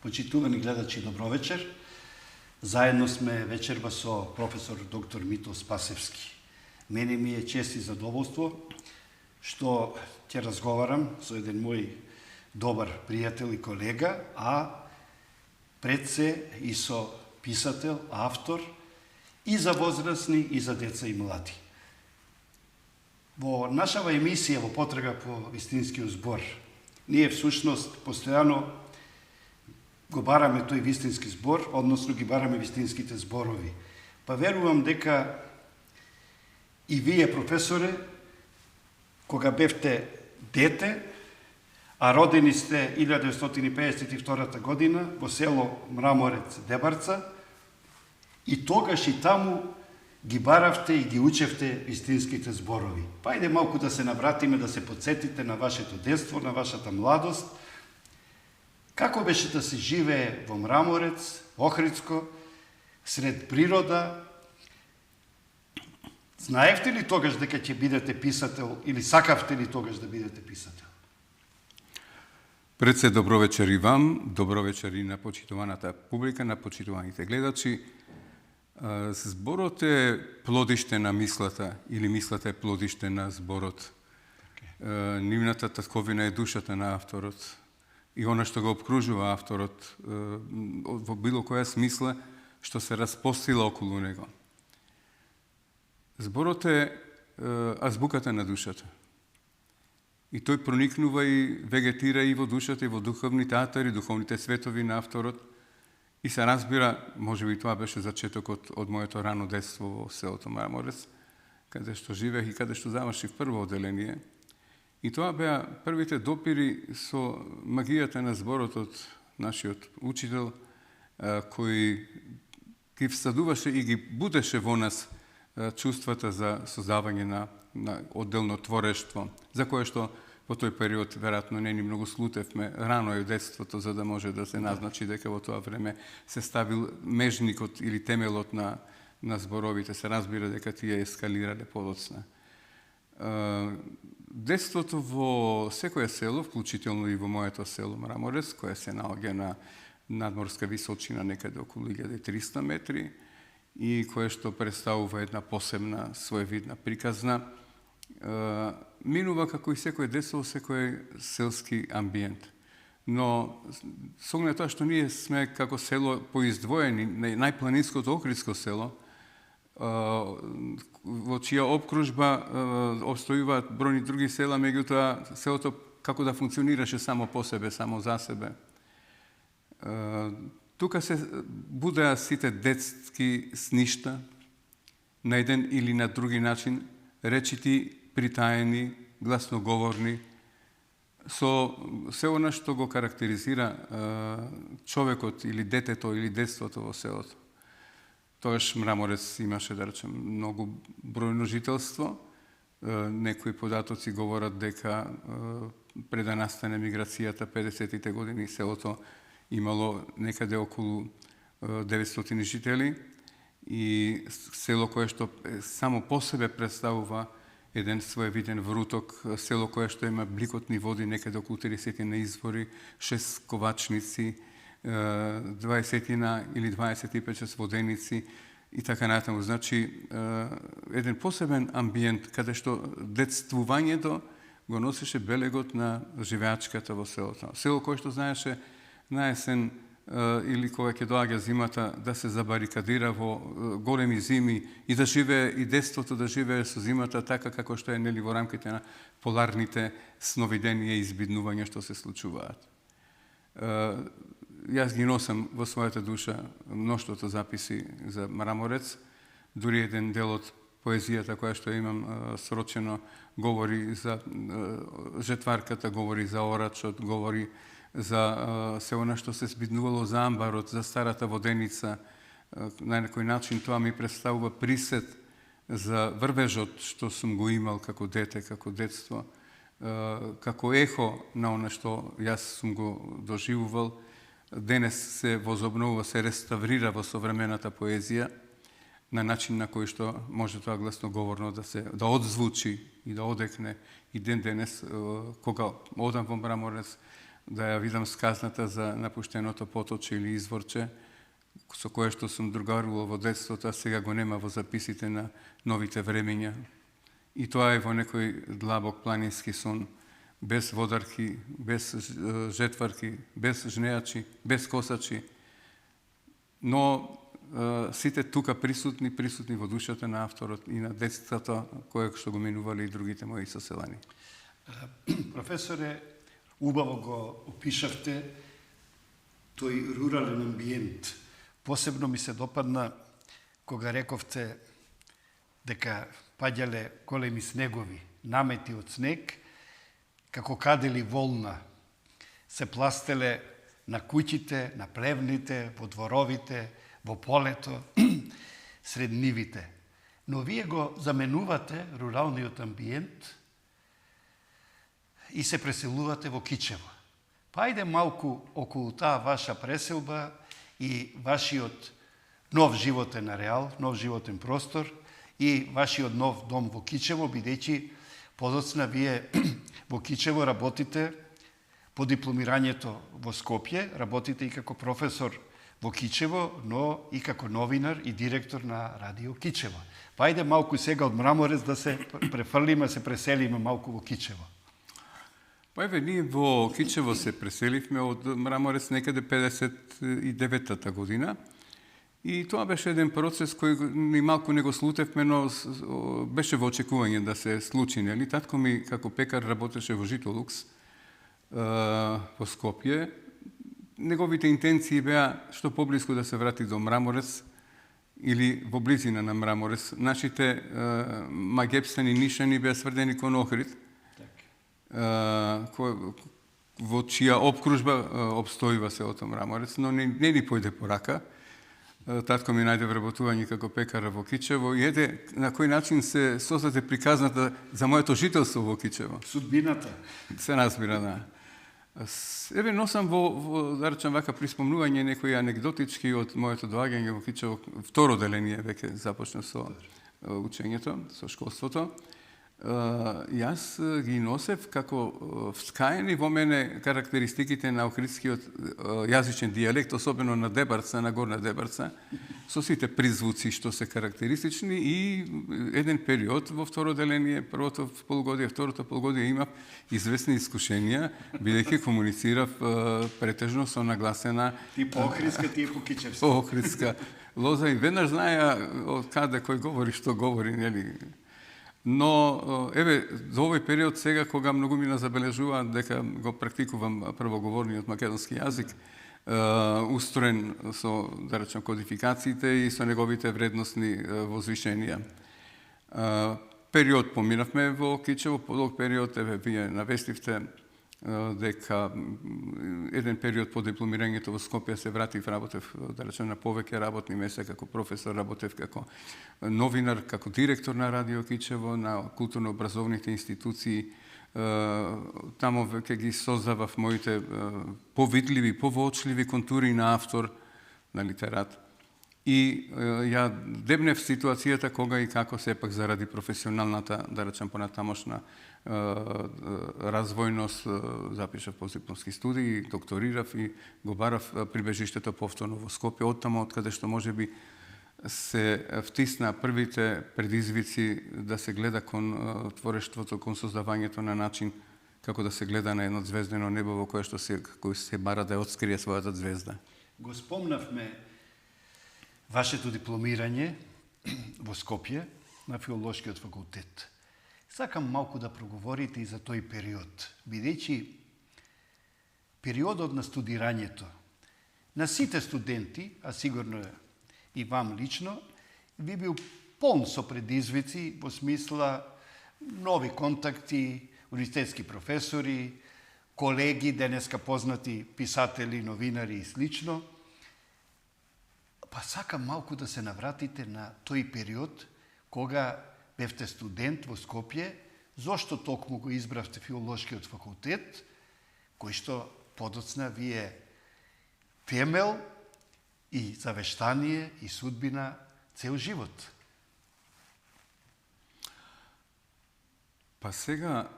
Почитувани гледачи, добро вечер. Заедно сме вечерва со професор доктор Мито Спасевски. Мене ми е чест и задоволство што ќе разговарам со еден мој добар пријател и колега, а пред се и со писател, автор и за возрастни и за деца и млади. Во нашава емисија во потрага по вистинскиот збор, ние всушност постојано го бараме тој вистински збор, односно ги бараме вистинските зборови. Па верувам дека и вие, професоре, кога бевте дете, а родени сте 1952 година во село Мраморец, Дебарца, и тогаш и таму ги баравте и ги учевте вистинските зборови. Па иде малку да се навратиме, да се подсетите на вашето детство, на вашата младост. Како беше да се живее во Мраморец, Охридско, сред природа? Знаевте ли тогаш дека ќе бидете писател или сакавте ли тогаш да бидете писател? Пред се добро вечер и вам, добро вечер и на почитуваната публика, на почитуваните гледачи. Зборот е плодиште на мислата или мислата е плодиште на зборот. Нивната татковина е душата на авторот и она што го обкружува авторот во било која смисла што се распостила околу него. Зборот е азбуката на душата. И тој проникнува и вегетира и во душата, и во духовните атари, духовните светови на авторот. И се разбира, може би тоа беше зачетокот од моето рано детство во селото Мраморец, каде што живех и каде што завршив прво одделение. И тоа беа првите допири со магијата на зборот од нашиот учител, кој ги всадуваше и ги будеше во нас чувствата за создавање на одделно творештво, за кое што во тој период веројатно не ни многу слутевме рано е детството, за да може да се назначи дека во тоа време се ставил межникот или темелот на зборовите. Се разбира дека тие ескалирале подоцна. Детството во секое село, вклучително и во моето село Мраморец, кое се наоѓа на надморска височина некаде околу 1300 метри и кое што представува една посебна своевидна приказна, минува како и секој детство, секој селски амбиент. Но со оглед тоа што ние сме како село поиздвоени, најпланинското Охридско село, во чија обкружба обстојуваат бројни други села, меѓутоа селото како да функционираше само по себе, само за себе. Тука се будеа сите детски сништа, на еден или на други начин, речити, притаени, гласноговорни, со се она што го карактеризира човекот или детето или детството во селото. Тогаш Мраморец имаше, да речем, многу бројно жителство. Некои податоци говорат дека пред да настане миграцијата 50-тите години селото имало некаде околу 900 жители и село кое што само по себе представува еден своевиден вруток, село кое што има бликотни води, некаде околу 30 на извори, 6 ковачници, 20 или 25 воденици и така натаму. Значи, еден посебен амбиент, каде што детствувањето го носеше белегот на живеачката во селото. Село кое што знаеше на есен или кога ќе доаѓа зимата да се забарикадира во големи зими и да живее и детството да живее со зимата така како што е нели во рамките на поларните сновиденија и избиднувања што се случуваат. Јас ги носам во својата душа мноштвото записи за Мраморец, дури еден дел од поезијата која што имам срочено говори за жетварката, говори за орачот, говори за се она што се збиднувало за амбарот, за старата воденица. На некој начин тоа ми представува присет за врвежот што сум го имал како дете, како детство, како ехо на она што јас сум го доживувал. Денес се возобновува, се реставрира во современата поезија на начин на кој што може тоа гласноговорно да одзвучи и да одекне и ден денес кога одам во Мраморец, да ја видам сказната за напуштеното поточе или изворче, со кое што сум другарувал во детството, а сега го нема во записите на новите времења. И тоа е во некој длабок планински сон, без водарки, без жетварки, без жнеачи, без косачи, но сите тука присутни во душата на авторот и на детството кое што го минували и другите мои соселани. Професоре, убаво го опишавте тој рурален амбиент. Посебно ми се допадна кога рековте дека паѓале големи снегови, намети од снег, како кадели волна, се пластеле на куќите, на плевните, во дворовите, во полето, сред нивите. Но вие го заменувате руралниот амбиент и се преселувате во Кичево. Па ајде малку околу таа ваша преселба и вашиот нов животен ареал, нов животен простор и вашиот нов дом во Кичево, бидејќи подоцна вие во Кичево работите по дипломирањето во Скопје, работите и како професор во Кичево, но и како новинар и директор на Радио Кичево. Па ајде малку сега од Мраморец да се префрлиме, се преселиме малку во Кичево. Па еве, ние во Кичево се преселивме од Мраморец некаде 59-та година. И тоа беше еден процес кој ни малку не го слутевме, но беше во очекување да се случи. Нели? Татко ми како пекар работеше во Житолукс во Скопје. Неговите интенции беа што поблиску да се врати до Мраморец или во близина на Мраморец. Нашите магепстани нишани беа сврдени кон Охрид, во чија обкружба обстојува селото Мраморец, но не ни појде по рака. Татко ми најде вработување како пекара во Кичево и еде на кој начин се создаде приказната за моето жителство во Кичево. Судбината. Се разбира, да. Еве, носам да речам вака, приспомнување некои анегдотички од моето доаѓање во Кичево. Второ деление веќе започна со учењето, со школството. Јас ги носев како вскаени во мене карактеристиките на охридскиот јазичен дијалект, особено на Дебарца, на Горна Дебарца, со сите призвуци што се карактеристични и еден период во второ деление, првото полугодие, второто полугодие имав известни искушенија, бидејќи комуницирав претежно со нагласена Ти по охридска, ти по кичевска. По охридска лоза и веднаш знаја од каде кој говори, што говори, нели? Но, еве, за овој период сега, кога многу ми забележува дека го практикувам првоговорниот македонски јазик, устроен со, да речем, кодификациите и со неговите вредносни возвишенија. Период поминавме во Кичево, подолг период, еве, вие навестивте дека еден период по дипломирањето во Скопје се вратив, работев, да речем, на повеќе работни места како професор, работев како новинар, како директор на Радио Кичево, на културно-образовните институции. Тамо веќе ги создавав моите повидливи, повоочливи контури на автор, на литерат. И ја дебнев ситуацијата кога и како сепак заради професионалната, да речем, понатамошна развојност, запишав постдипломски студии, докторирав и го барав прибежиштето повторно во Скопје, оттамо од каде што можеби се втисна првите предизвици да се гледа кон творештвото, кон создавањето на начин како да се гледа на едно звездено небо во кое што кој се бара да открие својата звезда. Го спомнавме вашето дипломирање во Скопје на Филолошкиот факултет. Сакам малку да проговорите и за тој период, бидејќи периодот на студирањето на сите студенти, а сигурно и вам лично, би бил полн со предизвици во смисла нови контакти, универзитетски професори, колеги, денеска познати писатели, новинари и слично. Па сакам малку да се навратите на тој период кога бевте студент во Скопје, зошто токму го избравте Филолошкиот факултет, кој што подоцна вие темел и завештание и судбина цел живот. Па сега,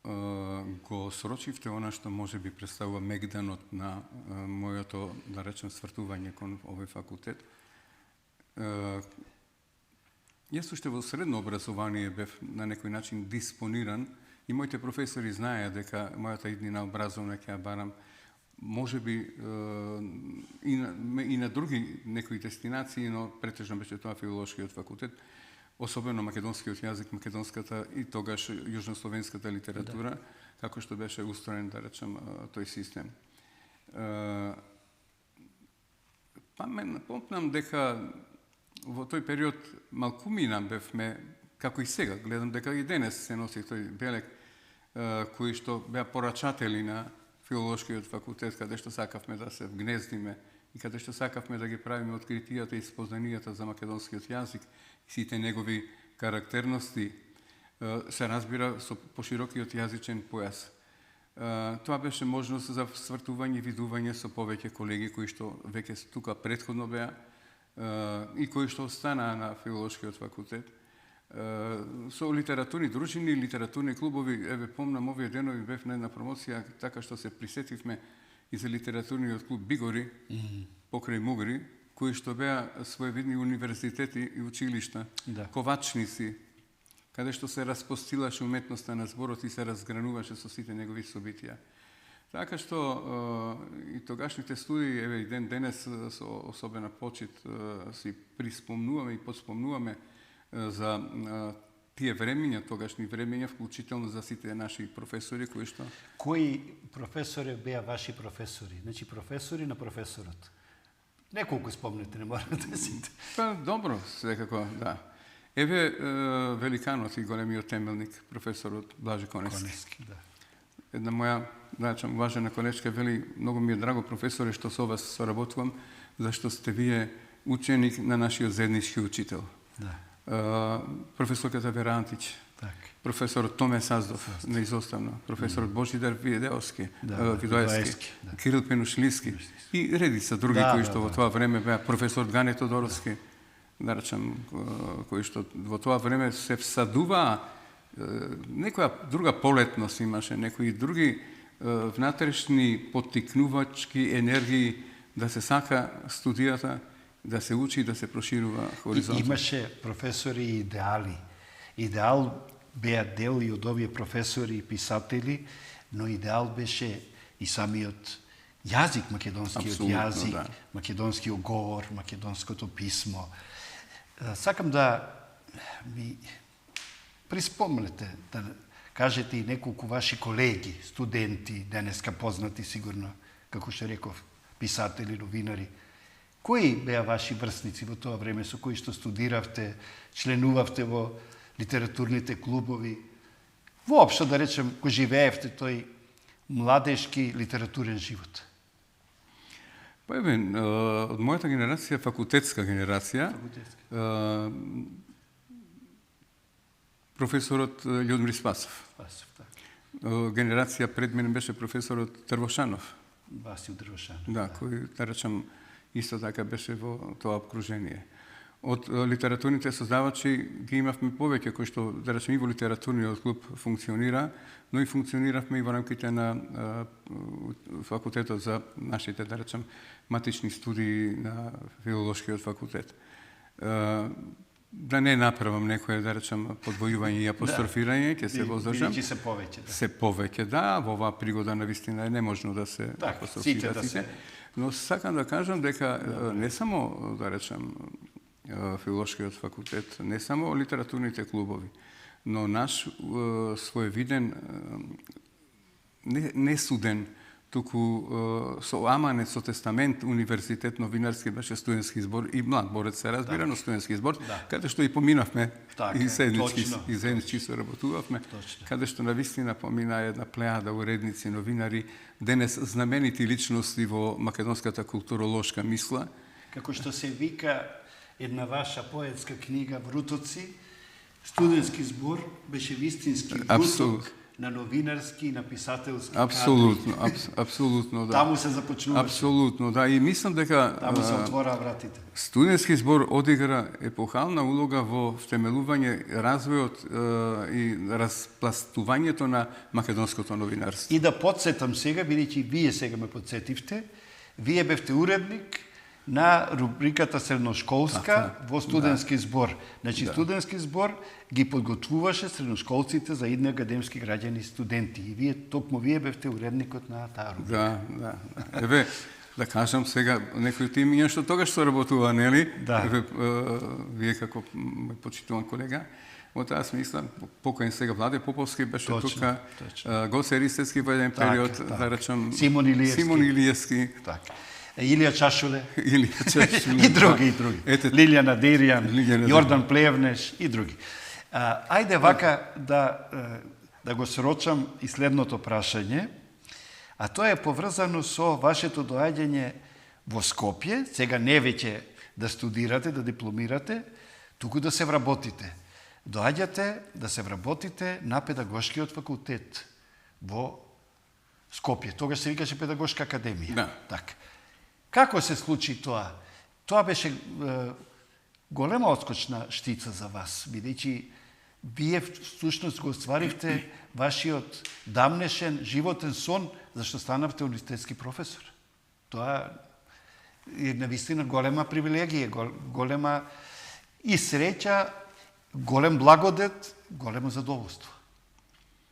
го срочивте она што може би представува мегданот на моето, да речем, свртување кон овој факултет. Јас уште во средно образование бев на некој начин диспониран и моите професори знаеа дека мојата иднина образовна ќе ја барам може би и на други некои дестинации, но претежно беше тоа филолошкиот факултет, особено македонскиот јазик, македонската и тогаш јужнословенската литература, како што беше устроен, да речем, тој систем. Помнам дека во тој период малкумина бевме, како и сега, гледам дека и денес се носи тој белег, кои што беа порачатели на филолошкиот факултет, каде што сакавме да се вгнездиме и каде што сакавме да ги правиме откритијата и спознанијата за македонскиот јазик и сите негови карактерности, се разбира со поширокиот јазичен појас. Тоа беше можност за свртување и видување со повеќе колеги кои што веќе тука претходно беа и кои што останаа на филолошкиот факултет. Со литературни дружини, литературни клубови, еве помнам овие денови бев на една промоција, така што се присетивме и за литературниот клуб Бигори, покрај Мугри, кои што беа своевидни универзитети и училишта, ковачници, каде што се распостилаше уметноста на зборот и се разгрануваше со сите негови собитија. Така што и тогашните студии, еве и денес со особена почит си приспомнуваме и подспомнуваме за тие времења, тогашни времења, вклучително за сите наши професори кои што... Кои професори беа ваши професори? Значи професори на професорот. Неколку спомнете, не морате сите. Па добро, секако, да. Еве великанот и големиот темелник, професорот Блажи Конески. Да. Една моја, да речам, важна колечка вели, многу ми е драго професоре што со вас соработувам, зашто сте вие ученик на нашиот заеднички учител. Да. Професорката Вера Антич, професорот Томе Саздов, неизоставно, професорот Божидар Видоевски, Кирил Пенушлиски и редица други кои што во тоа време беа, професор Гане Тодоровски, да речам, кои што во тоа време се всадуваа, некоја друга полетност имаше, некои други внатрешни поттикнувачки енергии да се сака студијата, да се учи, да се проширува хоризонтот. Имаше професори и идеали. Идеал беа дел и од овие професори и писатели, но идеал беше и самиот јазик, македонскиот јазик, македонскиот говор, македонското писмо. Сакам да ми приспомнете, да кажете и неколку ваши колеги, студенти, денеска познати сигурно, како што реков, писатели, новинари. Кои беа ваши врсници во тоа време со кои што студиравте, членувавте во литературните клубови? Воопшто, да речем, го живеевте тој младешки литературен живот? Па еве, од мојата генерација, факултетска генерација, професорот Људмир Спасов. Генерација пред мене беше професорот Дрвошанов. Васил Дрвошанов. Да, кој, да речем, исто така беше во тоа обкружение. Од литературните создавачи ги имавме повеќе кои што, да речем, и во литературниот клуб функционира, но и функциониравме и во рамките на факултетот за нашите, да речем, матични студии на филолошкиот факултет. Да не направам некоја, да речем, подвојување и апострофирање, ќе се воздржам. Се повеќе, да. Се повеќе, да. Во оваа пригода навистина е неможно да се апострофира сите. Но сакам да кажам дека не само, да речем, филолошкиот факултет, не само литературните клубови, но наш своевиден, не суден, туку со аманет, со тестамент, универзитет новинарски беше студентски збор и млад борец се разбира, но студентски збор, каде што и поминавме и заеднички соработувавме, каде што навистина помина една плејада уредници, новинари, денес знаменити личности во македонската културолошка мисла. Како што се вика една ваша поетска книга Врутоци, студентски збор беше вистински вруток на новинарски и на писателски Апсолутно, кадри. апсолутно, да. Таму се започнуваше. Апсолутно, да. И мислам дека Таму се отвораа вратите. студентски збор одигра епохална улога во втемелување развојот и распластувањето на македонското новинарство. И да подсетам сега, бидејќи вие сега ме подсетивте, вие бевте уредник на рубриката средношколска во студентски збор. Значи, студентски збор ги подготвуваше средношколците за идни академски граѓани и студенти. И вие бевте уредникот на таа рубрика. Да. Еве, да кажам сега некои од имиња што тогаш што работува, нели? Да. Еве, вие како мој почитуван колега, во таа смисла, покојен сега Владе Поповски беше тука, Гоце Ристевски во еден период, да речам, Симон Илиевски. Така. Илија Чашуле. И други. Лилјана Деријан, Јордан Плевнеш и други. Ајде вака да го срочам и следното прашање, а тоа е поврзано со вашето доаѓање во Скопје, сега не веќе да студирате, да дипломирате, туку да се вработите. Доаѓате да се вработите на педагошкиот факултет во Скопје. Тогаш се викаше Педагошка академија. Да. Така. Како се случи тоа? Тоа беше голема отскочна штица за вас, бидејќи вие всушност го остваривте вашиот дамнешен животен сон зашто станавте универзитетски професор. Тоа е навистина голема привилегија, голема и среќа, голем благодет, големо задоволство.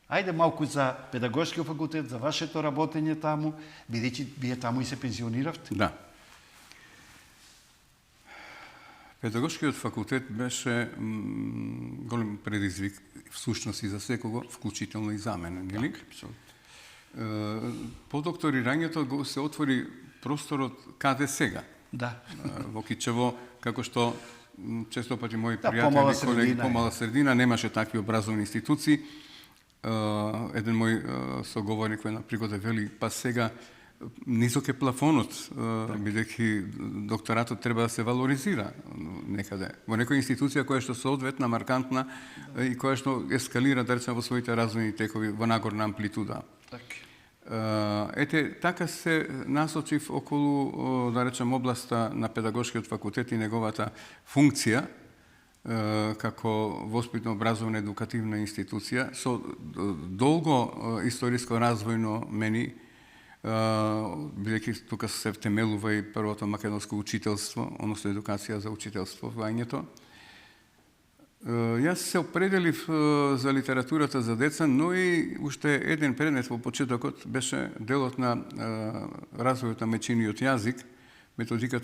Ајде малку за педагошкиот факултет, за вашето работење таму, бидејќи вие таму и се пензиониравте. Да. Педагошкиот факултет беше голем предизвик, всушност и за секого, вклучително и за мене, нели? По докторирањето се отвори просторот каде сега. Да. Во Кичево, како што често пати мои помала пријатели, колеги, средина, помала средина, немаше такви образовни институции. Еден мој соговорник во една пригода вели, па сега низок е плафонот, бидејќи докторатот треба да се валоризира некаде. Во некоја институција која што соодветна, маркантна и која што ескалира, да речем, во своите развојни текови во нагорна амплитуда. Ете, така се насочив околу, да речем, областа на педагошкиот факултет и неговата функција како воспитно-образовна едукативна институција со долго историско развојно мени, бидејќи тука се втемелува и првото македонско учителство, односно едукација за учителство во Ањето. Јас се определив за литературата за деца, но и уште еден предмет во почетокот беше делот на развојот на мечениот јазик, методика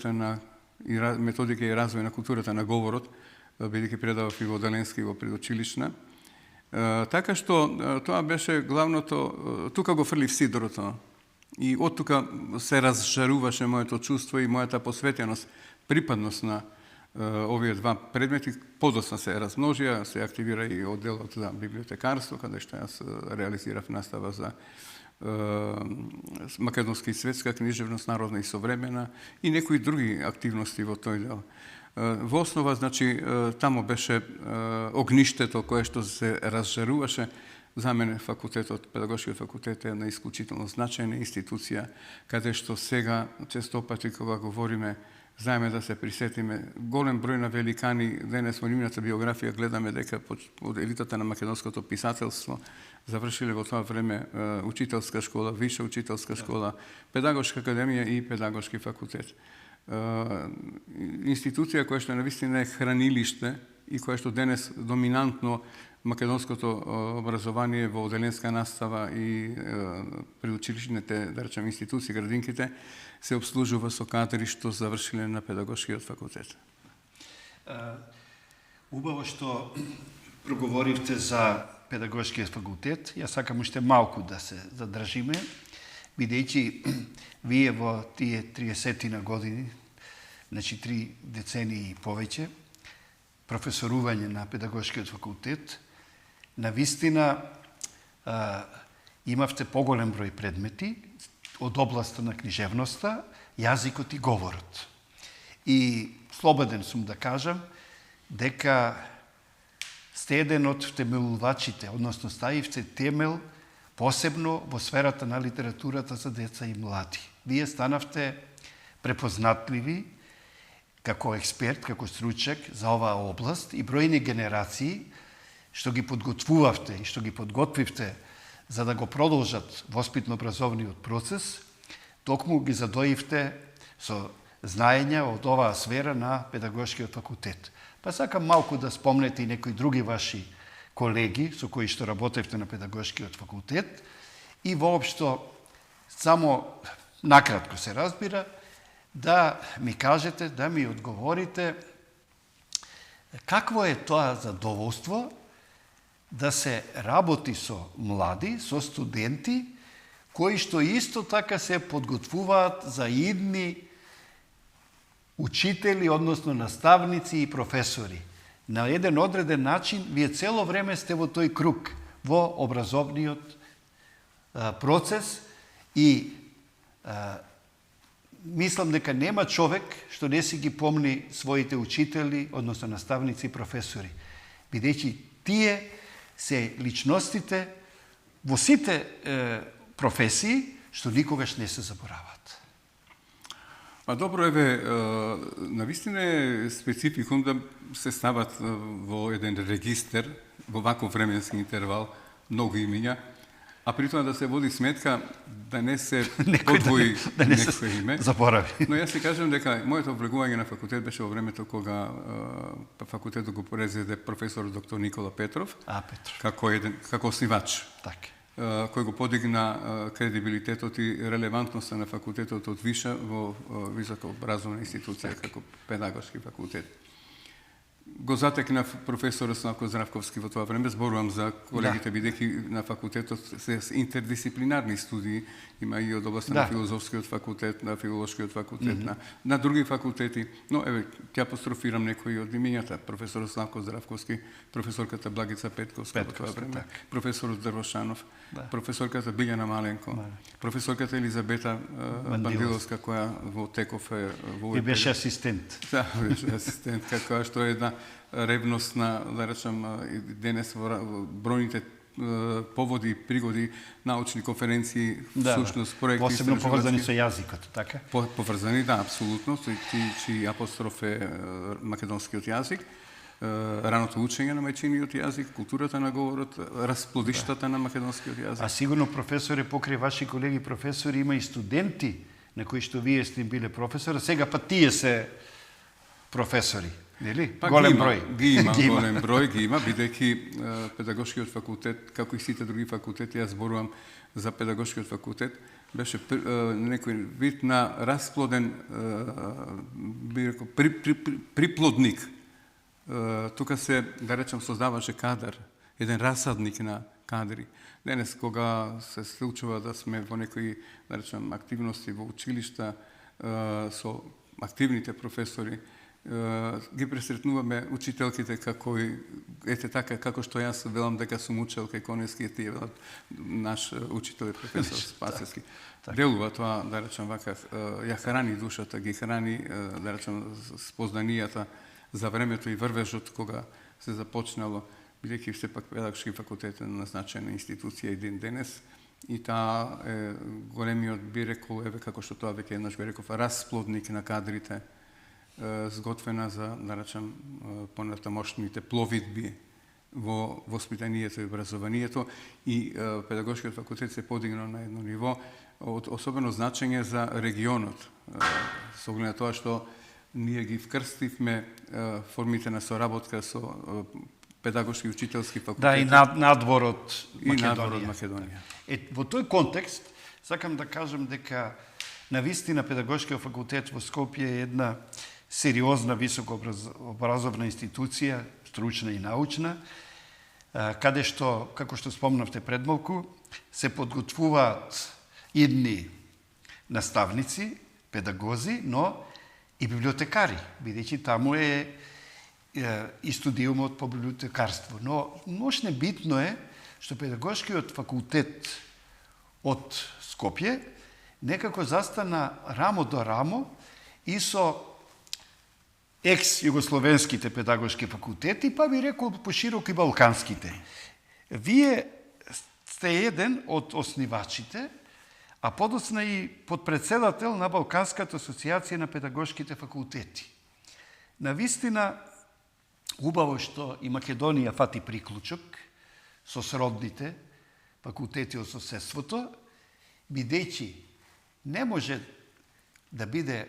и развој на културата на говорот, бидејќи предавав и во Деленски и во предучилишна. Така што тоа беше главното, тука го фрлив сидрото. И од тука се разжаруваше моето чувство и мојата посветеност, припадност на овие два предмети. Подоцна се размножија, се активира и одделот за библиотекарство, каде што јас реализирав настава за македонска и светска книжевност, народна и современа и некои други активности во тој дел. Во основа, значи, тамо беше огништето кое што се разжаруваше. За мене факултетот, педагошкиот факултет е една исклучително значајна институција, каде што сега, често пати кога говориме, знаеме да се присетиме, голем број на великани, денес во нивната биографија гледаме дека од елитата на македонското писателство завршиле во тоа време учителска школа, виша учителска школа, педагошка академија и педагошки факултет. Институција која што навистина е хранилиште и која што денес доминантно македонското образование во оделенска настава и предучилишните, да речем, институции, градинките, се обслужува со кадри што завршиле на педагошкиот факултет. Убаво што проговоривте за педагошкиот факултет. Јас сакам уште малку да се задржиме, бидејќи вие во тие 30 години, значи 3 децении и повеќе, професорување на педагошкиот факултет, навистина имавте поголем број предмети од областа на книжевноста, јазикот и говорот. И слободен сум да кажам дека сте еден од втемелувачите, односно ставивте темел посебно во сферата на литературата за деца и млади. Вие станавте препознатливи како експерт, како стручак за оваа област и бројни генерации што ги подготвувавте и што ги подготвивте за да го продолжат воспитно-образовниот процес, токму ги задоивте со знаења од оваа сфера на педагошкиот факултет. Па сакам малку да спомнете и некои други ваши колеги со кои што работевте на педагошкиот факултет и воопшто само накратко се разбира да ми кажете, да ми одговорите какво е тоа задоволство да се работи со млади, со студенти, кои што исто така се подготвуваат за идни учители, односно наставници и професори. На еден одреден начин, вие цело време сте во тој круг, во образовниот процес и мислам дека нема човек што не си ги помни своите учители, односно наставници и професори. Бидејќи тие се личностите во сите професии што никогаш не се заборават. Па добро, еве, навистина е спецификум да се стават во еден регистер, во ваков временски интервал, многу имиња, а при тоа да се води сметка да не се подвои некој име. Заборави. Но јас си кажам дека моето влегување на факултет беше во времето кога факултетот го презеде професор доктор Никола Петров, како основач. Така. Кој го подигна кредибилитетот и релевантноста на факултетот од виша во висока образовна институција како педагошки факултет. Го затекна професорот Славко Здравковски во тоа време, зборувам за колегите, бидејќи на факултетот се интердисциплинарни студии, има и од областа на филозофскиот факултет, на филолошкиот факултет, на други факултети, но еве ќе апострофирам некои од имињата: професорот Славко Здравковски, професорката Благица Петковска во тоа време, професорот Дрвошанов, професорката Билјана Маленко, професорката Елизабета Бандиловска, која во теков е во и беше асистент. Да, беше асистент, како што е една ревност на, да речам, денес во бројните поводи и пригоди, научни конференции, всушност проекти. Посебно поврзани со јазикот, така? Поврзани, да, апсолутно, чиј апостроф е македонскиот јазик, раното учење на мајчиниот јазик, културата на говорот, расплодиштата на македонскиот јазик. А сигурно, професоре, покрај ваши колеги професори, има и студенти на кои што вие сте им биле професора, сега па тие се професори. Нели? Па, голем број. Голем број ги има, бидејќи педагошкиот факултет, како и сите други факултети, јас зборувам за педагошкиот факултет, беше некој вид на расплоден, би рекол, приплодник. Тука се, да речем, создаваше кадар, еден расадник на кадри. Денес, кога се случува да сме во некои, да речем, активности во училишта со активните професори, ги пресретнуваме учителките како ете така како што јас велам дека сум учел кај Конески, тие велат наш учител е професор Спасевски. Делува тоа, да речем вака, ја храни душата, ги храни, да речем, спознанијата за времето и врвежот кога се започнало, бидејќи сепак педагошки факултет е назначена институција и ден денес, и таа е големиот, би рекол, еве како што тоа веќе еднаш го реков, расплодник на кадрите, сготвена за, да речем, понатамошните пловидби во воспитанието и образованието, и педагошкиот факултет се подигнал на едно ниво од особено значење за регионот, со оглед на тоа што ние ги вкрстивме формите на соработка со педагошки и учителски факултети. Да, и надвор од Македонија. Во тој контекст, сакам да кажам дека навистина педагошкиот факултет во Скопје е една сериозна високообразовна институција, стручна и научна, каде што, како што спомнавте пред малку, се подготвуваат идни наставници, педагози, но и библиотекари, бидејќи таму е и студиумот по библиотекарство. Но ношне битно е што педагошкиот факултет од Скопје некако застана рамо до рамо и со екс-југословенските педагошки факултети, па би рекол пошироко и балканските. Вие сте еден од основачите, а подоцна и подпредседател на Балканската асоциација на педагошките факултети. Навистина, убаво што и Македонија фати приклучок со сродните факултети од соседството, бидејќи не може да биде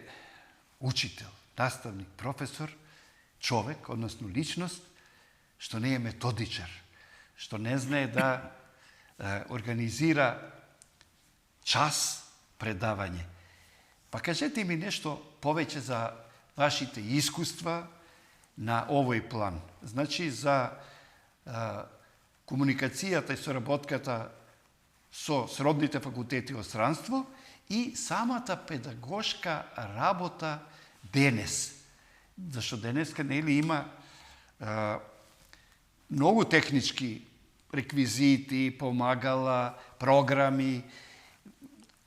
учител, наставник, професор, човек, односно личност, што не е методичар, што не знае да организира час предавање. Па кажете ми нешто повеќе за вашите искуства на овој план. Значи, за комуникацијата и соработката со сродните факултети од странство и самата педагошка работа денес. Зашто денеска нели има многу технички реквизити, помагала, програми,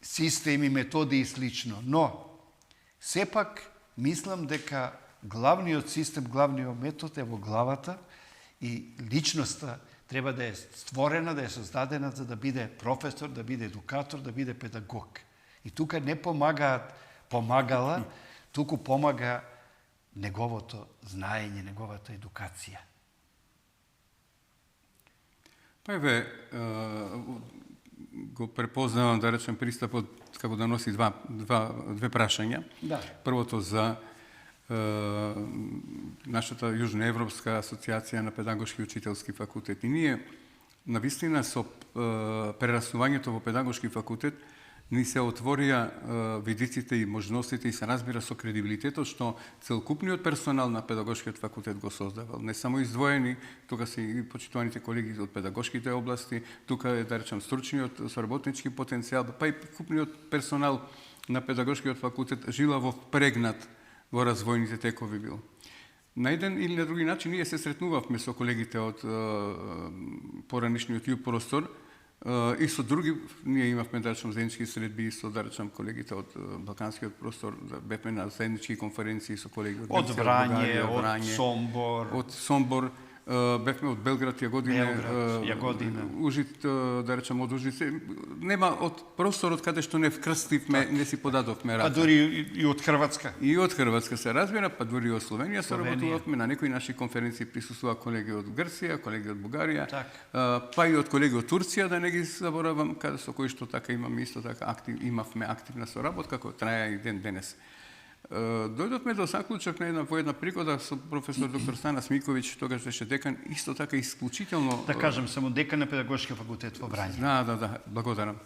системи, методи и слично. Но, сепак, мислам дека главниот систем, главниот метод е во главата и личноста треба да е створена, да е создадена за да биде професор, да биде едукатор, да биде педагог. И тука не помагаат помагала, туку помага неговото знаење, неговата едукација. Па еве, го препознавам, да речем, пристапот како да носи две прашања. Да. Првото за нашата Јужноевропска асоциација на педагошки и учителски факултети. Ние, навистина, со прераснувањето во педагошки факултет, ни се отворија видиците и можностите и се разбира со кредибилитетот што целокупниот персонал на педагошкиот факултет го создавал. Не само издвоени, тука се и почитуваните колеги од педагошките области, тука е, да речем, стручниот соработнички потенцијал, па и купниот персонал на педагошкиот факултет жилаво впрегнат во развојните текови бил. На еден или на други начин ние се сретнувавме со колегите од поранишниот југ простор и со други, ние имавме, да речем, заеднички средби и со, да речем, колегите од Балканскиот простор, бевме на заеднички конференции со колеги од Врање, од Сомбор. Од Сомбор, бевме од Белград, Јагодина. Ужит, да речем, од Ужит. Нема од просторот каде што не вкрстивме, не си подадовме рака. А дури и од Хрватска. И од Хрватска се разбира, па дури и од Словенија се работувавме, на некои наши конференции присуствува колеги од Грција, колеги од Бугарија, па и од колеги од Турција, да не ги заборавам, каде со кои што така имаме исто така имавме активна соработка, која трае и ден денес. Дојдовме до заклучок во една пригода со професор доктор Стана Смиковиќ, тогаш беше декан, исто така исклучително... Да кажем, само декан на педагошки факултет во Врање. Да, благодарам.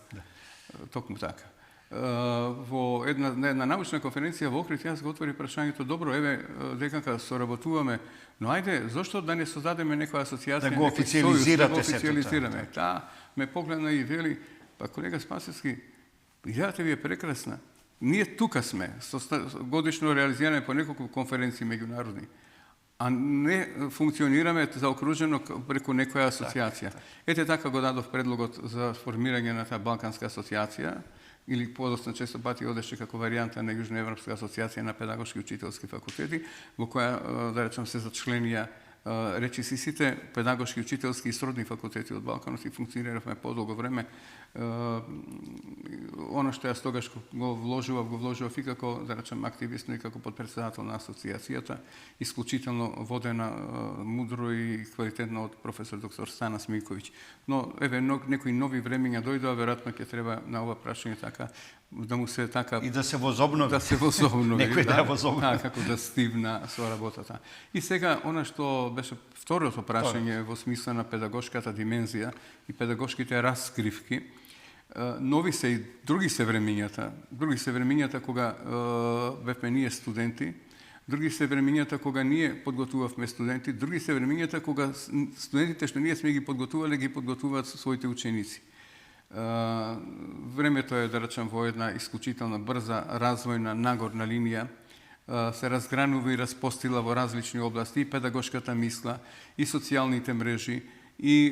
Токму така. Во една научна конференција во Охрид, јас го отвори прашањето, добро, еве, деканка, соработуваме, но ајде, зошто да не создадеме некоја асоциација, да го официализирате сето. Таа ме погледна и вели, па колега Спасевски, идејата ви е прекрасна. Ние тука сме, со годишно реализираме по неколку конференции меѓународни, а не функционираме заокружено преку некоја асоциација. Ете така го дадов предлогот за формирање на таа Балканска асоциација, или подоцна често пати одеше како варијанта на Јужноевропска асоциација на педагошки и учителски факултети, во која, да речем, се зачленија речиси сите педагошки, учителски и сродни факултети од Балканот и функциониравме подолго време. Оно што јас тогаш го вложував и како, да речем, активист, и како подпредседател на асоциацијата, исклучително водена мудро и квалитетно од професор доктор Стана Смиковиќ. Но, еве, некои нови времења дојдоа, веројатно ќе треба на ова прашање така, да му се така... И да се возобнови. Да се возобнови. Некој да возобнови. Како да стивна со работата. И сега, она што беше второто прашање во смисла на педагошката димензија и педагошките раскривки, нови се и други се времењата кога бевме ние студенти, други се времењата кога ние подготувавме студенти, други се времењата кога студентите што ние сме ги подготуваат своите ученици. Времето е, да речем, во една исклучителна брза развојна нагорна линија, се разгранува и распостила во различни области, и педагошката мисла, и социјалните мрежи, и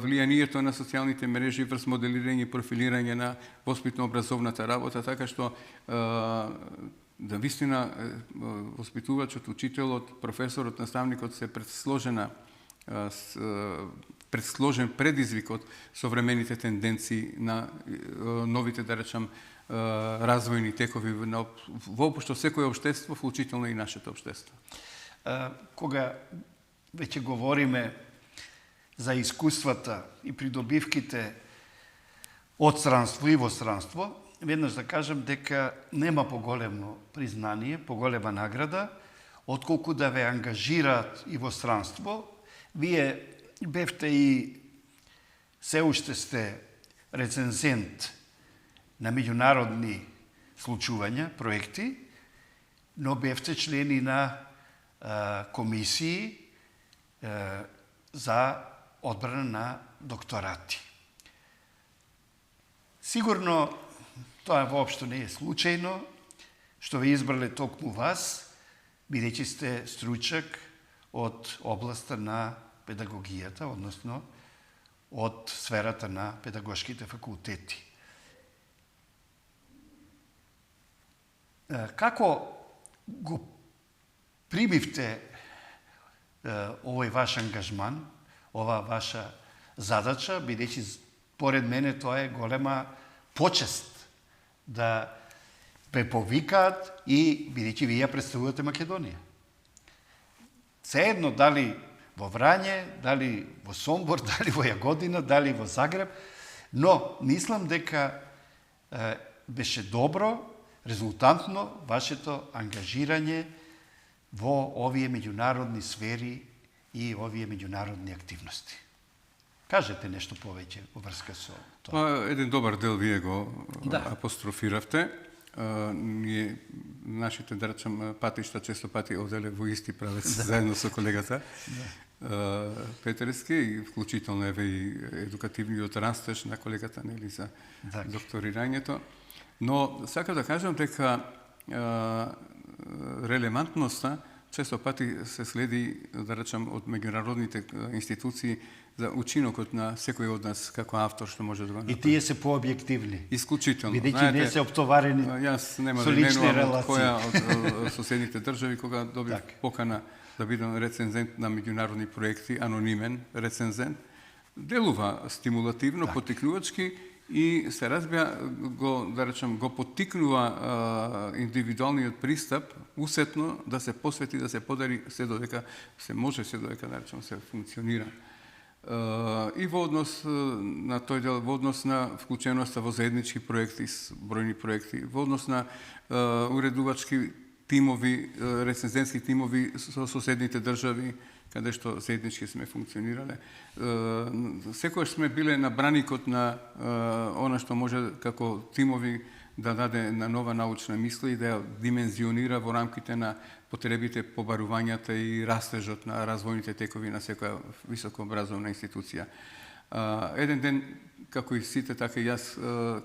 влијанието на социјалните мрежи врз моделирање и профилирање на воспитно-образовната работа, така што да вистина воспитувачот, учителот, професорот, наставникот се пред сложена предсложен предизвик од современите тенденции на новите, да речам, развојни текови воопшто секој општество, вклучително и нашето општество. Кога веќе говориме за искуствата и придобивките од странство и во странство, веднаш да кажам дека нема поголемо признание, поголема награда, отколку да ве ангажираат и во странство. Вие бевте и се уште сте рецензент на меѓународни случувања, проекти, но бевте члени на комисии за одбрана на докторати. Сигурно тоа воопшто не е случајно, што ве избрале токму вас, бидејќи сте стручак од областа на педагогијата, односно од сферата на педагошките факултети. Како го примивте овој ваш ангажман, ова ваша задача, бидејќи поред мене тоа е голема почест да ве повикаат и бидејќи вие ја представувате Македонија. Сеедно дали во Врање, дали во Сомбор, дали во Јагодина, дали во Загреб, но мислам дека беше добро, резултантно вашето ангажирање во овие меѓународни сфери и овие меѓународни активности. Кажете нешто повеќе во врска со тоа. Еден добар дел вие го апострофиравте. Ние, нашите, да речем, патишта често пати оделе во исти правец заедно со колегата Петерски, и вклучително еве и едукативниот растеж на колегата нели за докторирањето. Но сакам да кажам дека релевантноста често пати се следи, да речем, од меѓународните институции за учинокот на секој од нас како автор што може да го направи. И тие се пообјективни. Исклучително. Бидејќи не се оптоварени со лични релации. Која од соседните држави, кога добив покана да бидам рецензент на меѓународни проекти, анонимен рецензент, делува стимулативно, поттикнувачки и се разбира да речем, го поттикнува индивидуалниот пристап усетно да се посвети, да се подари се додека се може, се додека да речем се функционира. И во однос на тој дел, во однос на вклученоста во заеднички проекти, бројни проекти, во однос на уредувачки тимови, рецензентски тимови со соседните држави, каде што заеднички сме функционирале. Секојаш сме биле на браникот на она што може како тимови да даде на нова научна мисла и да ја димензионира во рамките на потребите, побарувањата и растежот на развојните текови на секоја високообразовна институција. Еден ден, како и сите, така и јас,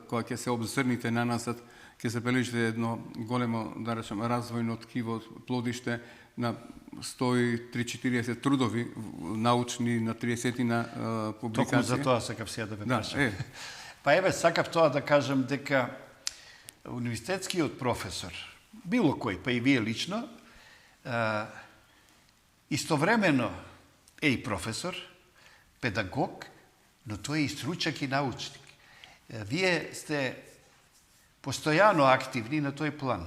кога ќе се обзрните на назад, ќе забележите едно големо, да речем, развојно ткиво, плодиште на 130-40 трудови научни, на 30 на публикации. Токму за тоа сакав сега да ве прашам. Па еве, сакав тоа да кажам дека универзитетскиот професор, било кој, па и вие лично, истовремено е и професор, педагог, но тој е и стручак и научник. Вие сте постојано активни на тој план.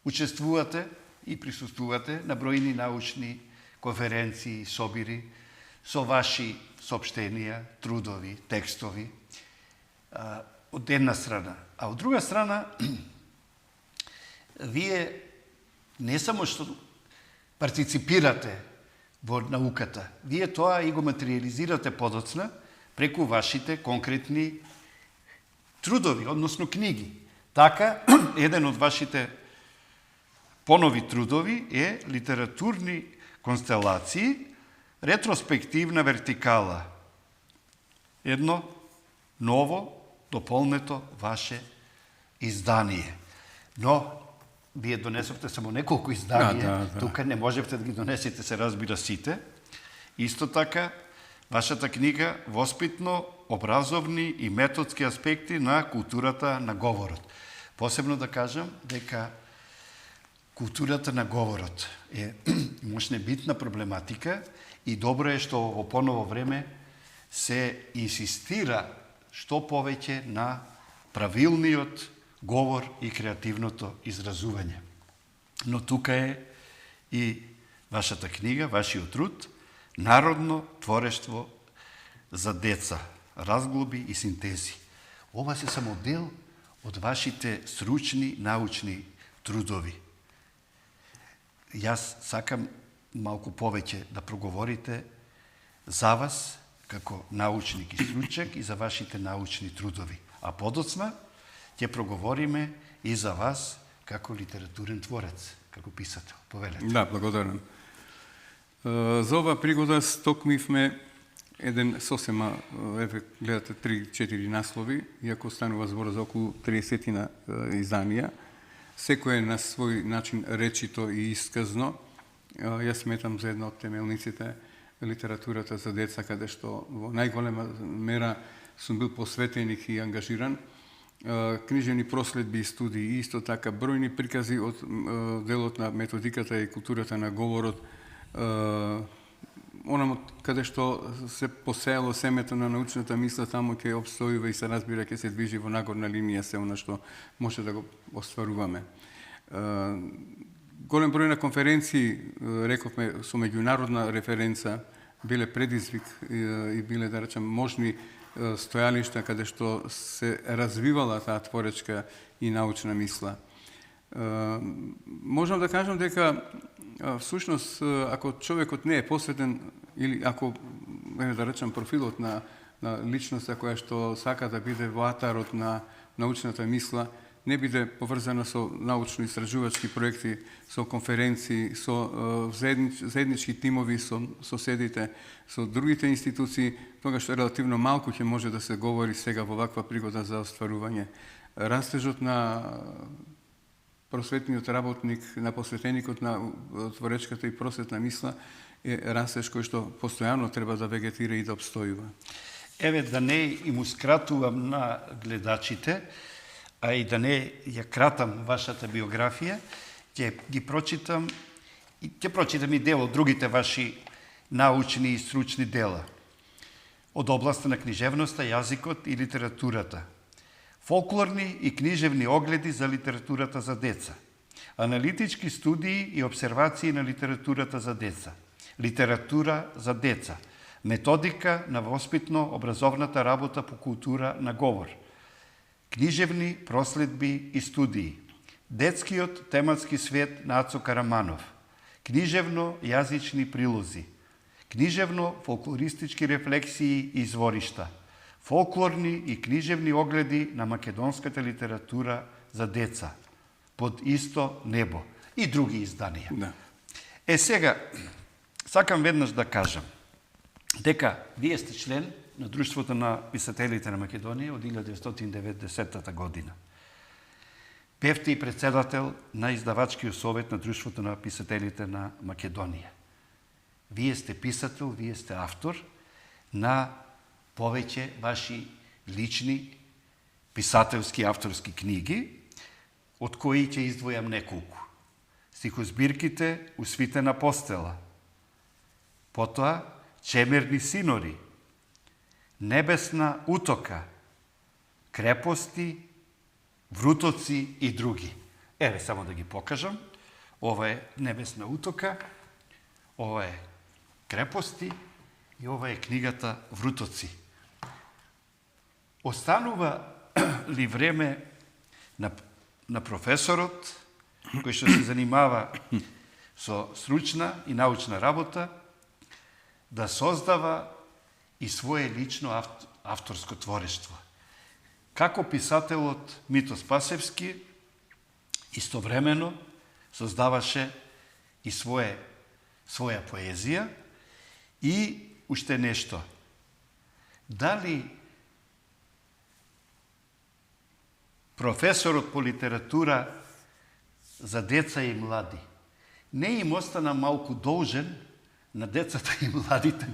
Учествувате и присуствувате на бројни научни конференции, собири, со ваши соопштенија, трудови, текстови, од една страна. А од друга страна, вие не само што партиципирате во науката, вие тоа и го материализирате подоцна преку вашите конкретни трудови, односно книги. Така, еден од вашите понови трудови е литературни констелации, ретроспективна вертикала. Едно ново, дополнето ваше издание. Но вие донесовте само неколку изданија, тука не можевте да ги донесете, се разбира, сите. Исто така, вашата книга воспитно, образовни и методски аспекти на културата на говорот. Посебно да кажам дека културата на говорот е можне битна проблематика и добро е што во поново време се инсистира што повеќе на правилниот говор и креативното изразување. Но тука е и вашата книга, вашиот труд, Народно творештво за деца, разглоби и синтези. Ова се само дел од вашите сручни научни трудови. Јас сакам малку повеќе да проговорите за вас како научник и стручак и за вашите научни трудови. А подоцна ќе проговориме и за вас како литературен творец, како писател. Повелете. Да, благодарам. За ова пригода стокмивме еден сосема, еве гледате 3-4 наслови, иако станува збор за околу 30 изданија. Секој е на свој начин речито и исказно. Јас сметам за една од темелниците литературата за деца, каде што во најголема мера сум бил посветен и ангажиран. Книжевни проследби и студии, исто така бројни прикази од делот на методиката и културата на говорот, онаму каде што се посеяло семето на научната мисла, таму ќе обстојува и се разбира, ќе се движи во нагорна линија се она што може да го остваруваме. Голем број на конференции, рековме, со меѓународна референца, биле предизвик и биле, да речем, можни стојалишта каде што се развивала таа творечка и научна мисла. Можам да кажам дека всушност, ако човекот не е посветен, или ако, да речем, профилот на личноста која што сака да биде во атарот на научната мисла, не биде поврзана со научно-истражувачки проекти, со конференции, со заеднички тимови со соседите, со другите институции, тогаш релативно малку ќе може да се говори сега во ваква пригода за остварување. Растежот на просветниот работник, на посветеникот на творечката и просветна мисла е растеж кој што постојано треба да вегетира и да обстојува. Еве, да не им ускратувам на гледачите, а и да не ја кратам вашата биографија, ќе ги прочитам и дел од другите ваши научни и стручни дела. Од областа на книжевноста, јазикот и литературата. Фолклорни и книжевни огледи за литературата за деца. Аналитички студии и обсервации на литературата за деца. Литература за деца. Методика на воспитно-образовната работа по култура на говор. Книжевни проследби и студии. Детскиот тематски свет на Ацо Караманов. Книжевно-јазични прилози. Книжевно-фолклористички рефлексии и изворишта. Фолклорни и книжевни огледи на македонската литература за деца. Под исто небо. И други изданија. Да. Сега, сакам веднаш да кажам дека вие сте член на Друштвото на писателите на Македонија од 1990 година. Бевте и председател на издавачкиот совет на Друштвото на писателите на Македонија. Вие сте писател, вие сте автор на повеќе ваши лични писателски авторски книги, од кои ќе издвојам неколку. Стихозбирките Усвитена постела, потоа Чемерни синори, Небесна утока, Крепости, Врутоци и други. Еве, само да ги покажам. Ова е Небесна утока, ова е Крепости и ова е книгата Врутоци. Останува ли време на професорот, кој што се занимава со стручна и научна работа, да создава и свое лично авторско творештво. Како писателот Мито Спасевски истовремено создаваше и своја поезија и уште нешто. Дали професорот по литература за деца и млади не им остана малку должен на децата и младите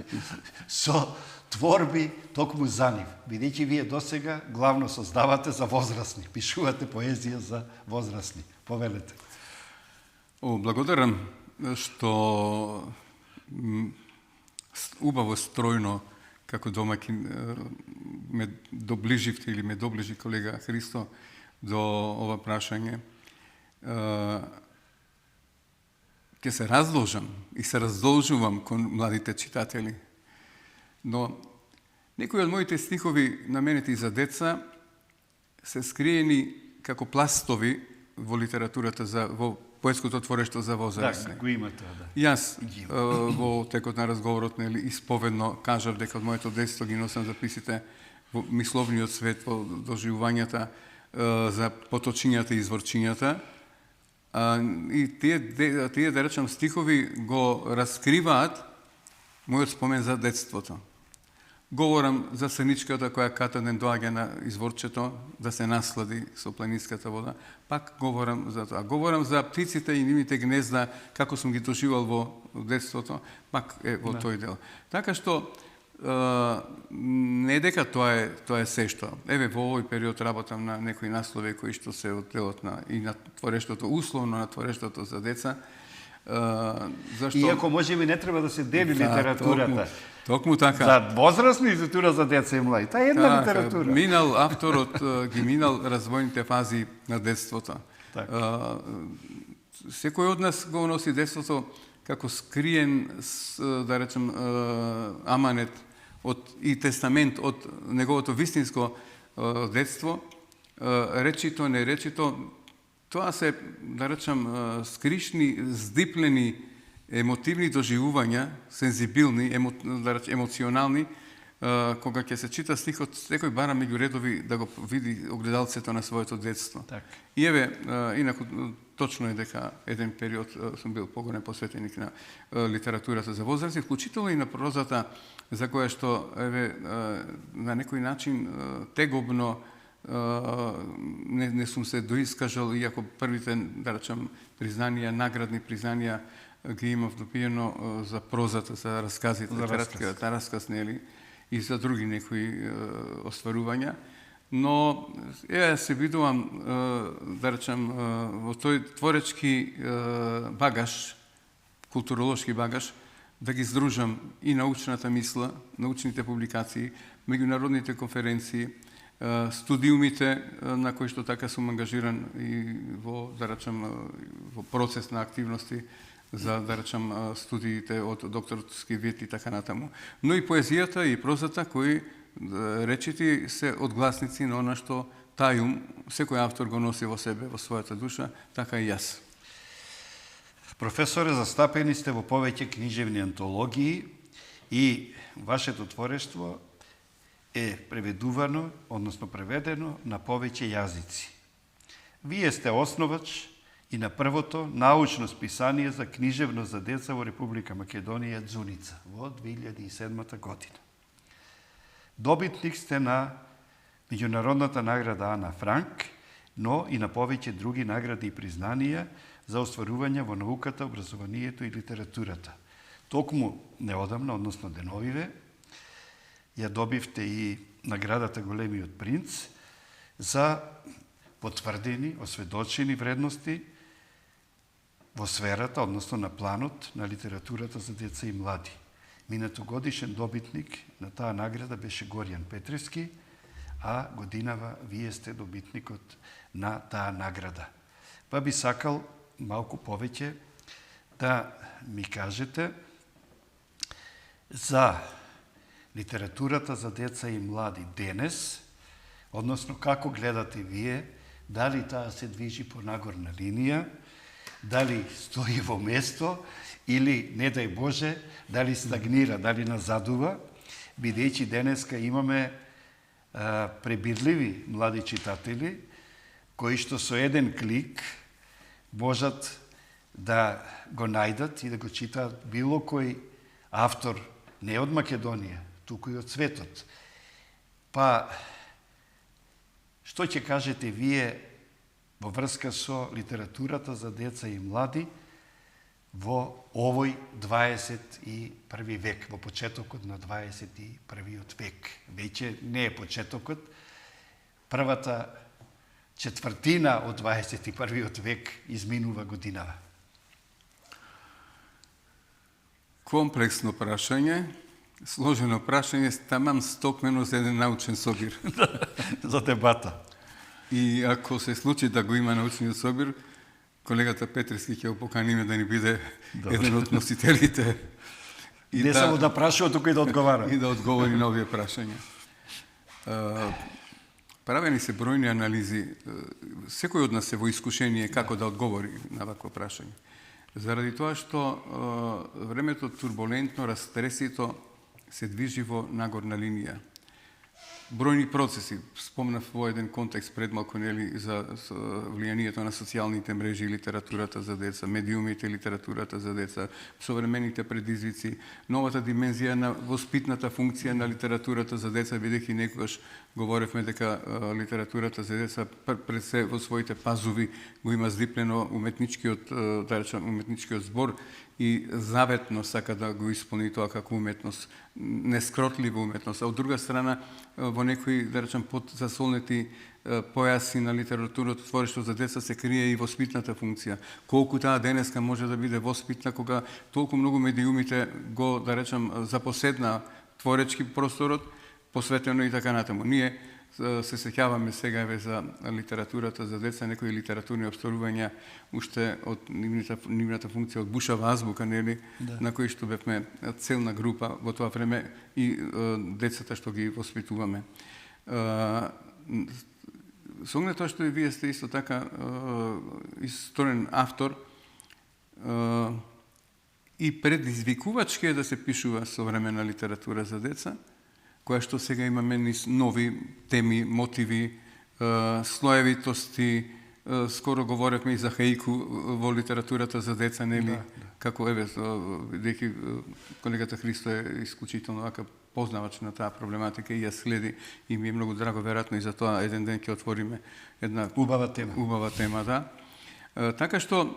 со творби токму за нив, бидејќи вие досега главно создавате за возрастни, пишувате поезија за возрастни. Повелете. Благодарам што убаво стројно како домаќин ме доближивте или ме доближи колега Христо до ова прашање. Ќе се раздолжам и се раздолжувам кон младите читатели. Но некои од моите стихови наменети за деца се скриени како пластови во литературата во поетското творештво за возрастни. Да, го има тоа, да. Јас во текот на разговорот исповедно кажав дека од моето детство ги носам записите во мисловниот свет, во доживувањата за поточињата и изворчињата. И тие да речам стихови го раскриваат мојот спомен за детството. Говорам за сеничката која катаден доаѓа на изворчето да се наслади со планинската вода. Пак говорам за тоа. Говорам за птиците и нивните гнезда, како сум ги доживал во детството, пак е во тој дел. Така што не дека тоа е се што. Еве во овој период работам на некои наслови кои што се од делот и на творештвото, условно на творештвото за деца. Зашто... Иако можеби не треба да се дели литературата. Токму така. За возрастни и литература за деца и млади. Таа е една литература. Минал авторот ги минал развојните фази на детството. Секој од нас го носи детството како скриен, да речем, аманет и тестамент од неговото вистинско детство, речито, неречито. Тоа се, да речем, скришни, здиплени, емотивни доживувања, сензибилни, емоционални, кога ќе се чита стихот, секој бара меѓу редови да го види огледалцето на своето детство. Так. И еве, инаку точно е дека еден период сум бил поголем посветеник на литературата за возрасти, вклучително и на прозата, за која што еве на некој начин тегобно не сум се доискажал, иако првите, да речем, признанија, наградни признанија ги имав допиено за прозата, за расказите, кратката расказ, нели, и за други некои остварувања. Но се видувам, да речем, во тој творечки багаж, културолошки багаж, да ги здружам и научната мисла, научните публикации, меѓународните конференции, студиумите на кои што така сум ангажиран и во, да речем, во процес на активности за, да речем, студиите од докторски вид и така натаму. Но и поезијата и прозата кои речити се одгласници на она што тајум секој автор го носи во себе, во својата душа, така и јас. Професоре, застапени сте во повеќе книжевни антологии и вашето творештво е преведувано, односно преведено на повеќе јазици. Вие сте основач и на првото научно списание за книжевност за деца во Република Македонија Дзуница во 2007 година. Добитник сте на меѓународната награда Ана Франк, но и на повеќе други награди и признанија за остварување во науката, образованието и литературата. Токму неодамна, односно деновиве, ја добивте и наградата Големиот принц за потврдени, осведочени вредности во сферата, односно на планот на литературата за деца и млади. Минатогодишен добитник на таа награда беше Горијан Петревски, а годинава вие сте добитникот на таа награда. Па би сакал малку повеќе да ми кажете за литературата за деца и млади денес, односно како гледате вие, дали таа се движи по нагорна линија, дали стои во место или, не дај Боже, дали стагнира, дали назадува, бидејќи денеска имаме пребирливи млади читатели, кои што со еден клик можат да го најдат и да го читаат било кој автор, не од Македонија, туку и од светот. Па, што ќе кажете вие во врска со литературата за деца и млади во овој 21 век, во почетокот на 21 век? Веќе не е почетокот, првата четвртина од 21 век изминува годинава. Комплексно прашање, Сложено прашање, тамам стокмено за еден научен собир. За дебата. И ако се случи да го има научниот собир, колегата Петрески ќе го поканиме да ни биде еден од носителите. И не само да прашува, туку и да одговара. И да одговори на овие прашања. Правени се бројни анализи. Секој од нас е во искушение како да одговори на вакво прашање. Заради тоа што времето турбулентно, растресито, се движи во нагорна линија. Бројни процеси, спомнав во еден контекст пред малку, нели, за влијанието на социјалните мрежи и литературата за деца, медиумите и литературата за деца, современите предизвици, новата димензија на воспитната функција на литературата за деца, бидејќи некогаш говоревме дека литературата за деца пред се во своите пазуви го има здиплено уметничкиот, да речам, уметничкиот збор и заветно сака да го исполни тоа како уметност, нескротлива уметност. А од друга страна, во некои, да речем, подзасолнети појаси на литературното творештво за деца се крие и воспитната функција. Колку таа денеска може да биде воспитна, кога толку многу медиумите го, да речем, запоседна творечки просторот, посветено и така натаму. Ние се сеќаваме сега за литературата за деца, некои литературни обсторувања уште од нивната функција од Бушава азбука, нели, на кои што бевме целна група во тоа време и децата што ги воспитуваме. Со оглед тоа што и вие сте исто така исторен автор, и предизвикувачки е да се пишува современа литература за деца, која што сега имаме низ нови теми, мотиви, слоевитости. Скоро говоревме и за хаику во литературата за деца, нели? Како еве, бидејќи колегата Христо е исклучително вака познавач на таа проблематика и ја следи, и ми е многу драго, веројатно и за тоа еден ден ќе отвориме една убава тема, да. Така што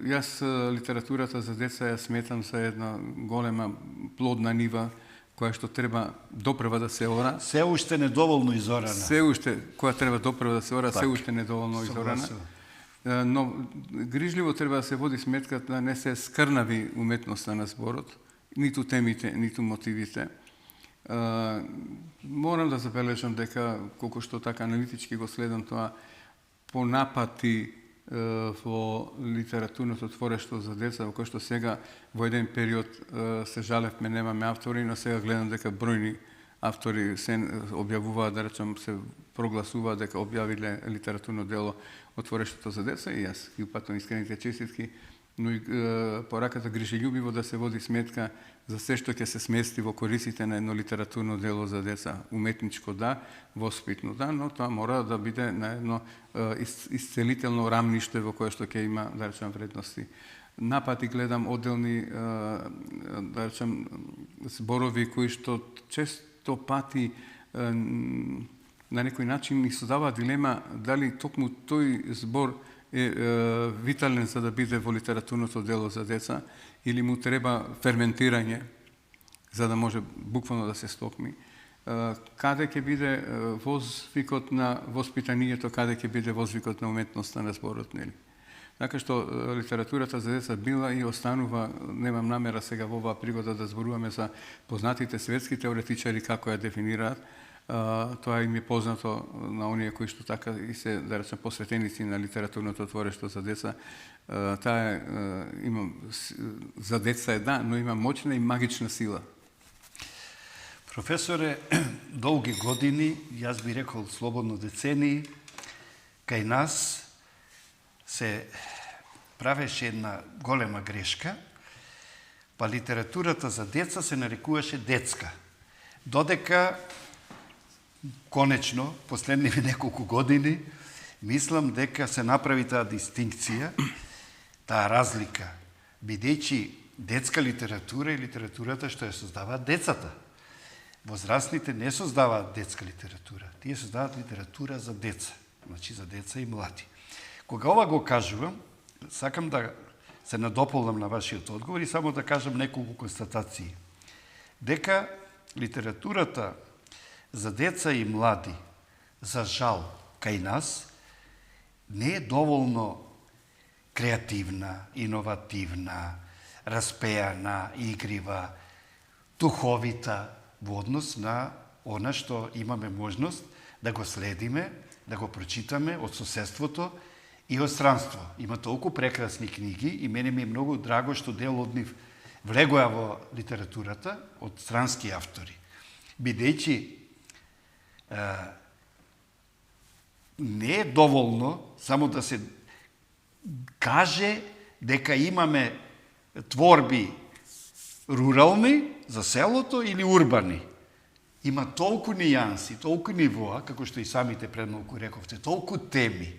јас литературата за деца ја сметам за една голема плодна нива која што треба допрва да се ора. Се уште недоволно изорана. Се уште, која треба допрва да се ора, се уште недоволно изорана. Но грижливо треба да се води сметка да не се скрнави уметноста на зборот, ниту темите, ниту мотивите. Морам да забележам дека, колку што така аналитички го следам тоа, понапати во литературното творештво за деца, во кој што сега во еден период се жалевме немаме автори, но сега гледам дека бројни автори се објавуваат, да речем, се прогласуваат дека објавиле литературно дело од творештвото за деца, и јас ги упатам искрените честитки, но и пораката грижелјубиво да се води сметка за се што ќе се смести во корисите на едно литературно дело за деца. Уметничко да, воспитно да, но тоа мора да биде на едно исцелително рамниште во кое што ќе има, да речем, вредности. Напати гледам одделни, да речем, зборови кои што често пати на некој начин ни создава дилема дали токму тој збор е витален за да биде во литературното дело за деца или му треба ферментирање за да може буквално да се стокми. Каде ќе биде возвикот на воспитанието, каде ќе биде возвикот на уметноста на зборот, нели? Така што литературата за деца била и останува, немам намера сега во оваа пригода да зборуваме за познатите светски теоретичари како ја дефинираат. Тоа им е познато на оние кои што така и се, да речем, посветеници на литературното творештво за деца. Таа има за деца е да, но има моќна и магична сила. Професоре, долги години, јас би рекол слободно децении, кај нас се правеше една голема грешка, па литературата за деца се нарекуваше детска. Додека конечно, последниве неколку години, мислам дека се направи таа дистинкција, таа разлика, бидејќи детска литература и литературата што ја создаваат децата. Возрастните не создаваат детска литература, тие создаваат литература за деца, значи за деца и млади. Кога ова го кажувам, сакам да се надополнам на вашиот одговор и само да кажам неколку констатации. Дека литературата за деца и млади, за жал, кај нас, не е доволно креативна, иновативна, распеана, игрива, духовита во однос на она што имаме можност да го следиме, да го прочитаме од соседството и од странство. Има толку прекрасни книги и мене ми е многу драго што дел од нив влегоа во литературата од странски автори. Бидејќи не е доволно само да се каже дека имаме творби рурални за селото или урбани. Има толку нијанси, толку нивоа, како што и самите пред малку рековте, толку теми,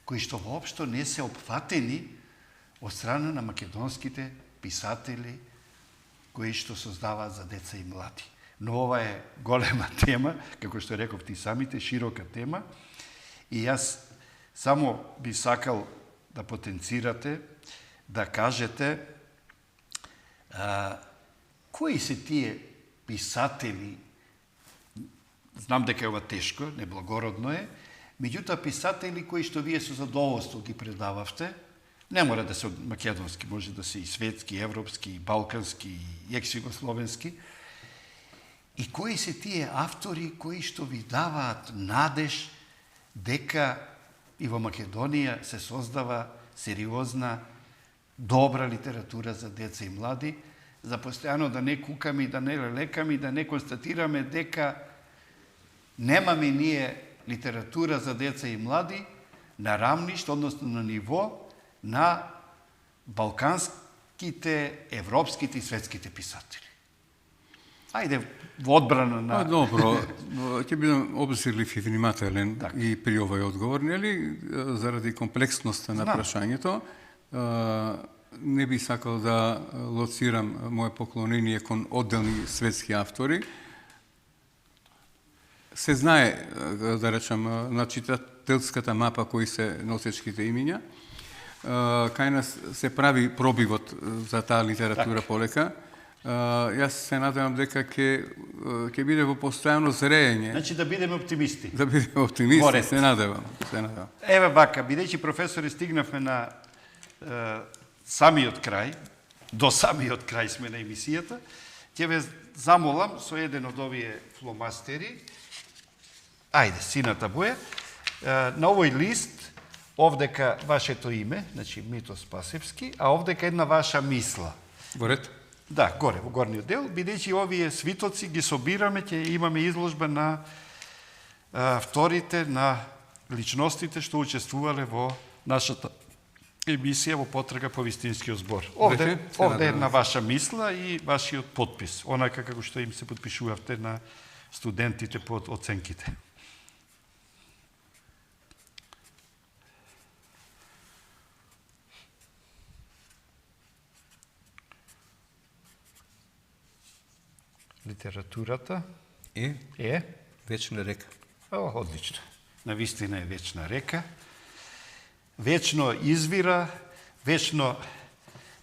кои што воопшто не се опфатени од страна на македонските писатели кои што создаваат за деца и млади. Но ова е голема тема, како што рековте и самите, широка тема, и јас само би сакал да потенцирате, да кажете кои се тие писатели. Знам дека е ова тешко, неблагородно е, меѓутоа писатели кои што вие со задоволство ги предававте, не мора да се од македонски, може да се и светски, европски, балкански, и екс-југословенски, и кои се тие автори кои што ви даваат надеж дека и во Македонија се создава сериозна, добра литература за деца и млади, за постојано да не кукаме и да не лекаме и да не констатираме дека немаме ние литература за деца и млади на рамниште, односно на ниво на балканските, европските и светските писатели. Ајде, во одбрана на... Добро, ќе бидам обзирлив и внимателен и при овој одговор, нели, заради комплексноста на прашањето, не би сакал да лоцирам моје поклонение кон одделни светски автори. Се знае, да речам, на читателската мапа кои се носечките имиња. Кај нас се прави пробивот за таа литература полека. Јас се надевам дека ќе биде во постојано зреење. Значи да бидеме оптимисти. Да бидеме оптимисти, се надевам. Еве вака, бидејќи професори стигнавме на самиот крај, до самиот крај сме на емисијата, ќе ве замолам со еден од овие фломастери, ајде, сината боја, на овој лист, овдека вашето име, значи Мито Спасевски, а овдека една ваша мисла. Во ред? Да, горе, во горниот дел, бидејќи овие свитоци ги собираме, ќе имаме изложба на вторите, на личностите што учествувале во нашата емисија во потрага по вистинскиот збор. Овде е една ваша мисла и вашиот подпис, онака како што им се подпишувавте на студентите под оценките. Литературата е вечна река. Одлично. Навистина е вечна река. Вечно извира, вечно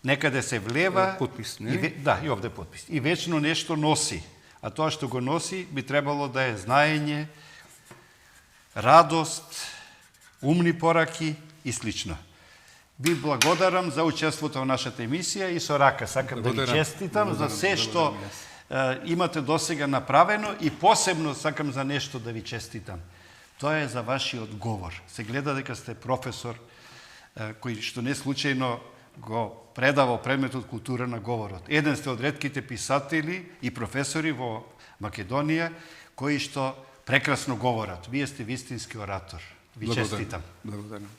некаде се влева. Подпис, не? Да, и овде подпис. И вечно нешто носи. А тоа што го носи би требало да е знаење, радост, умни пораки и слично. Ви благодарам за учеството во нашата емисија и со рака сакам да ви честитам за се што имате досега направено и посебно сакам за нешто да ви честитам. Тоа е за вашиот говор. Се гледа дека сте професор кој што не случајно го предавал предметот култура на говорот. Еден сте од ретките писатели и професори во Македонија кои што прекрасно говорат. Вие сте вистински оратор. Ви честитам. Благодарам.